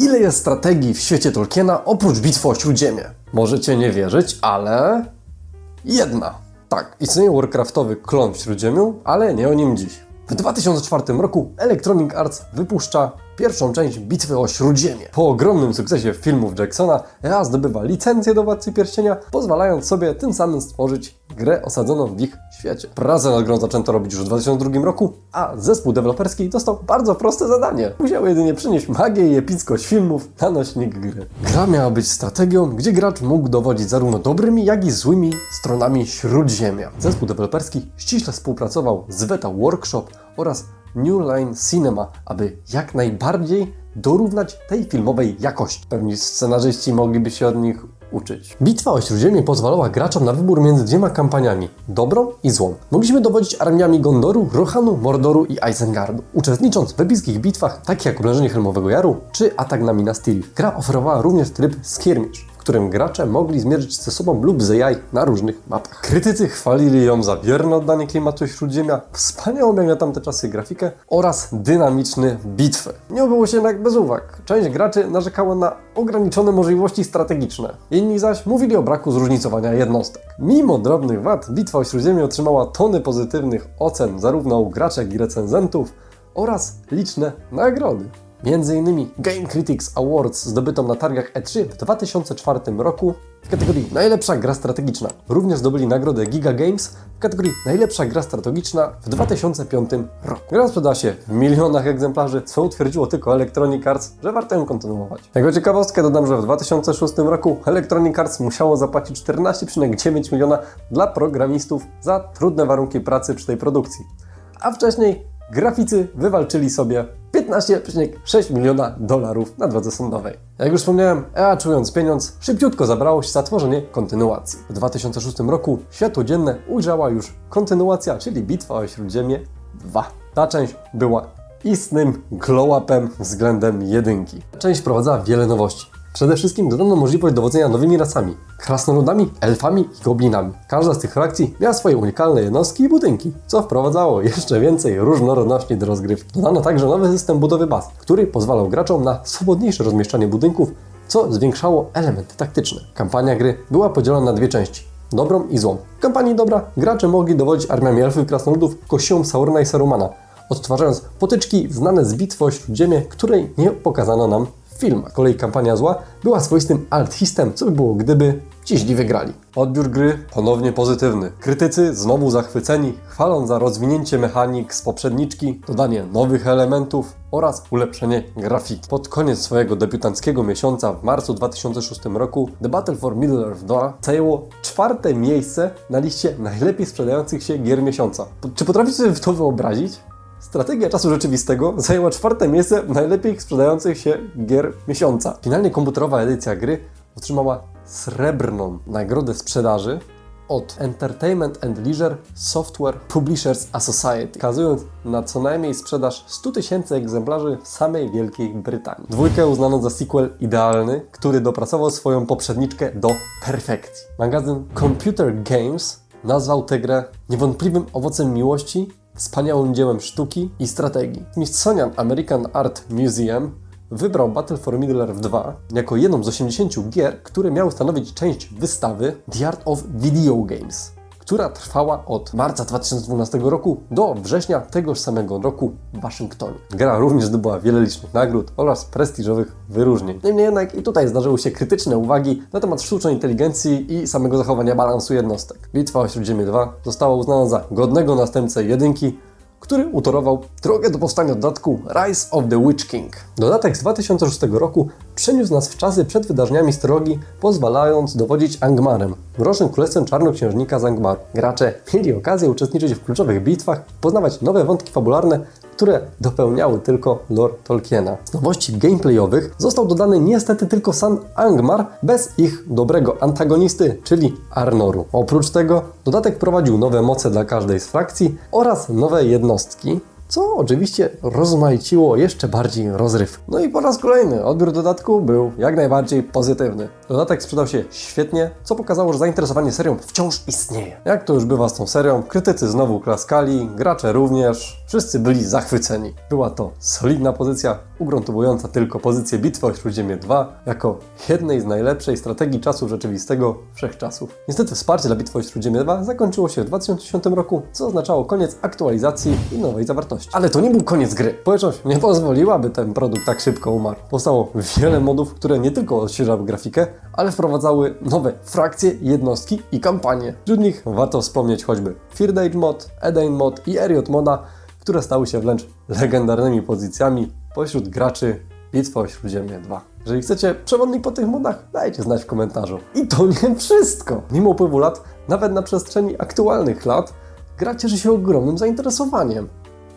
Ile jest strategii w świecie Tolkiena oprócz bitwy o Śródziemie? Możecie nie wierzyć, ale... jedna. Tak, istnieje warcraftowy klon w Śródziemiu, ale nie o nim dziś. W 2004 roku Electronic Arts wypuszcza pierwszą część Bitwy o Śródziemie. Po ogromnym sukcesie filmów Jacksona, EA zdobywa licencję do Władcy Pierścienia, pozwalając sobie tym samym stworzyć grę osadzoną w ich świecie. Pracę nad grą zaczęto robić już w 2002 roku, a zespół deweloperski dostał bardzo proste zadanie. Musiał jedynie przynieść magię i epickość filmów na nośnik gry. Gra miała być strategią, gdzie gracz mógł dowodzić zarówno dobrymi, jak i złymi stronami Śródziemia. Zespół deweloperski ściśle współpracował z Weta Workshop oraz New Line Cinema, aby jak najbardziej dorównać tej filmowej jakości. Pewni scenarzyści mogliby się od nich uczyć. Bitwa o Śródziemie pozwalała graczom na wybór między dwiema kampaniami, dobrą i złą. Mogliśmy dowodzić armiami Gondoru, Rohanu, Mordoru i Isengardu, uczestnicząc w epickich bitwach, takich jak Oblężenie Helmowego Jaru czy atak na Minas Tirith. Gra oferowała również tryb skirmish, w którym gracze mogli zmierzyć ze sobą lub z AI na różnych mapach. Krytycy chwalili ją za wierne oddanie klimatu Śródziemia, wspaniałą jak na tamte czasy grafikę oraz dynamiczne bitwy. Nie obyło się jednak bez uwag. Część graczy narzekała na ograniczone możliwości strategiczne. Inni zaś mówili o braku zróżnicowania jednostek. Mimo drobnych wad, Bitwa o Śródziemie otrzymała tony pozytywnych ocen zarówno u graczy, jak i recenzentów oraz liczne nagrody. Między innymi Game Critics Awards zdobytą na targach E3 w 2004 roku w kategorii Najlepsza gra strategiczna. Również zdobyli nagrodę Giga Games w kategorii Najlepsza gra strategiczna w 2005 roku. Gra sprzedała się w milionach egzemplarzy, co utwierdziło tylko Electronic Arts, że warto ją kontynuować. Jako ciekawostkę dodam, że w 2006 roku Electronic Arts musiało zapłacić 14,9 miliona dla programistów za trudne warunki pracy przy tej produkcji. A wcześniej graficy wywalczyli sobie 15,6 miliona dolarów na drodze sądowej. Jak już wspomniałem, EA czując pieniądz, szybciutko zabrało się za tworzenie kontynuacji. W 2006 roku światło dzienne ujrzała już kontynuacja, czyli Bitwa o Śródziemie 2. Ta część była istnym glow-upem względem jedynki. Część wprowadzała wiele nowości. Przede wszystkim dodano możliwość dowodzenia nowymi rasami, krasnoludami, elfami i goblinami. Każda z tych frakcji miała swoje unikalne jednostki i budynki, co wprowadzało jeszcze więcej różnorodności do rozgrywki. Dodano także nowy system budowy baz, który pozwalał graczom na swobodniejsze rozmieszczanie budynków, co zwiększało elementy taktyczne. Kampania gry była podzielona na dwie części, dobrą i złą. W kampanii dobra gracze mogli dowodzić armiami elfów i krasnoludów kościołem Saurona i Sarumana, odtwarzając potyczki znane z Bitwy o Śródziemie, której nie pokazano nam film. Z kolei kampania zła była swoistym alt-histem, co by było, gdyby ci źli wygrali. Odbiór gry ponownie pozytywny. Krytycy znowu zachwyceni, chwalą za rozwinięcie mechanik z poprzedniczki, dodanie nowych elementów oraz ulepszenie grafiki. Pod koniec swojego debiutanckiego miesiąca w marcu 2006 roku The Battle for Middle-earth 2 zajęło 4. miejsce na liście najlepiej sprzedających się gier miesiąca. Czy potraficie sobie to wyobrazić? Strategia czasu rzeczywistego zajęła 4. miejsce najlepiej sprzedających się gier miesiąca. Finalnie komputerowa edycja gry otrzymała srebrną nagrodę sprzedaży od Entertainment and Leisure Software Publishers Association, wskazując na co najmniej sprzedaż 100 000 egzemplarzy w samej Wielkiej Brytanii. Dwójkę uznano za sequel idealny, który dopracował swoją poprzedniczkę do perfekcji. Magazyn Computer Games nazwał tę grę niewątpliwym owocem miłości, wspaniałym dziełem sztuki i strategii. Smithsonian American Art Museum wybrał Battle for Middle-earth 2 jako jedną z 80 gier, które miały stanowić część wystawy The Art of Video Games, która trwała od marca 2012 roku do września tegoż samego roku w Waszyngtonie. Gra również zdobyła wiele licznych nagród oraz prestiżowych wyróżnień. Niemniej jednak i tutaj zdarzyły się krytyczne uwagi na temat sztucznej inteligencji i samego zachowania balansu jednostek. Bitwa o Śródziemie 2 została uznana za godnego następcę jedynki, który utorował drogę do powstania dodatku Rise of the Witch King. Dodatek z 2006 roku przeniósł nas w czasy przed wydarzeniami z trylogii, pozwalając dowodzić Angmarem, mrocznym królestwem czarnoksiężnika z Angmaru. Gracze mieli okazję uczestniczyć w kluczowych bitwach, poznawać nowe wątki fabularne, które dopełniały tylko lore Tolkiena. Z nowości gameplayowych został dodany niestety tylko sam Angmar, bez ich dobrego antagonisty, czyli Arnoru. Oprócz tego dodatek prowadził nowe moce dla każdej z frakcji oraz nowe jednostki, co oczywiście rozmaiciło jeszcze bardziej rozrywkę. No i po raz kolejny odbiór dodatku był jak najbardziej pozytywny. Dodatek sprzedał się świetnie, co pokazało, że zainteresowanie serią wciąż istnieje. Jak to już bywa z tą serią, krytycy znowu klaskali, gracze również, wszyscy byli zachwyceni. Była to solidna pozycja, ugruntowująca tylko pozycję Bitwy o Śródziemie 2 jako jednej z najlepszej strategii czasu rzeczywistego wszechczasów. Niestety wsparcie dla Bitwy o Śródziemie 2 zakończyło się w 2010 roku, co oznaczało koniec aktualizacji i nowej zawartości. Ale to nie był koniec gry. Społeczność nie pozwoliła, by ten produkt tak szybko umarł. Powstało wiele modów, które nie tylko odświeżały grafikę, ale wprowadzały nowe frakcje, jednostki i kampanie. Wśród nich warto wspomnieć choćby Third Age mod, Edain mod i Eriot moda, które stały się wręcz legendarnymi pozycjami pośród graczy Bitwy o Śródziemie 2. Jeżeli chcecie przewodnik po tych modach, dajcie znać w komentarzu. I to nie wszystko! Mimo upływu lat, nawet na przestrzeni aktualnych lat, gra cieszy się ogromnym zainteresowaniem.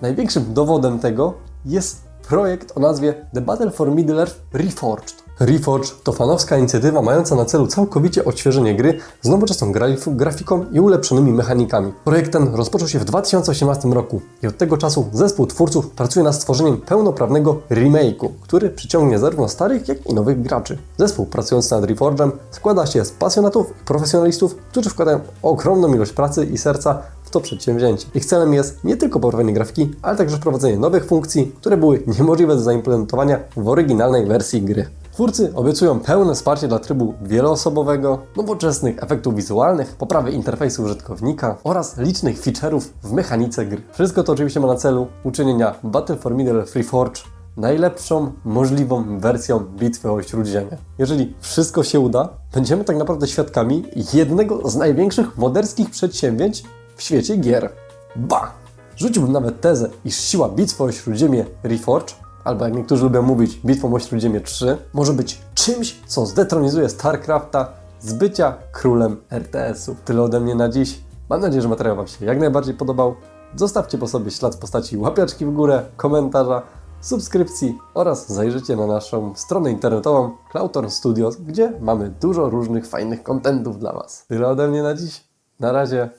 Największym dowodem tego jest projekt o nazwie The Battle for Middle-earth Reforged. Reforged to fanowska inicjatywa mająca na celu całkowicie odświeżenie gry z nowoczesną grafiką i ulepszonymi mechanikami. Projekt ten rozpoczął się w 2018 roku i od tego czasu zespół twórców pracuje nad stworzeniem pełnoprawnego remake'u, który przyciągnie zarówno starych, jak i nowych graczy. Zespół pracujący nad Reforgedem składa się z pasjonatów i profesjonalistów, którzy wkładają ogromną ilość pracy i serca w to przedsięwzięcie. Ich celem jest nie tylko poprawienie grafiki, ale także wprowadzenie nowych funkcji, które były niemożliwe do zaimplementowania w oryginalnej wersji gry. Twórcy obiecują pełne wsparcie dla trybu wieloosobowego, nowoczesnych efektów wizualnych, poprawy interfejsu użytkownika oraz licznych feature'ów w mechanice gry. Wszystko to oczywiście ma na celu uczynienia Battle for Middle-earth Reforged najlepszą możliwą wersją Bitwy o Śródziemie. Jeżeli wszystko się uda, będziemy tak naprawdę świadkami jednego z największych moderskich przedsięwzięć w świecie gier. Ba! Rzuciłbym nawet tezę, iż siła Bitwy o Śródziemie Reforged, albo jak niektórzy lubią mówić, Bitwą o Śródziemie 3, może być czymś, co zdetronizuje StarCrafta z bycia królem RTS-u. Tyle ode mnie na dziś. Mam nadzieję, że materiał Wam się jak najbardziej podobał. Zostawcie po sobie ślad w postaci łapiaczki w górę, komentarza, subskrypcji oraz zajrzyjcie na naszą stronę internetową Cloudtorn Studios, gdzie mamy dużo różnych fajnych kontentów dla Was. Tyle ode mnie na dziś. Na razie.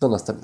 Do następnego.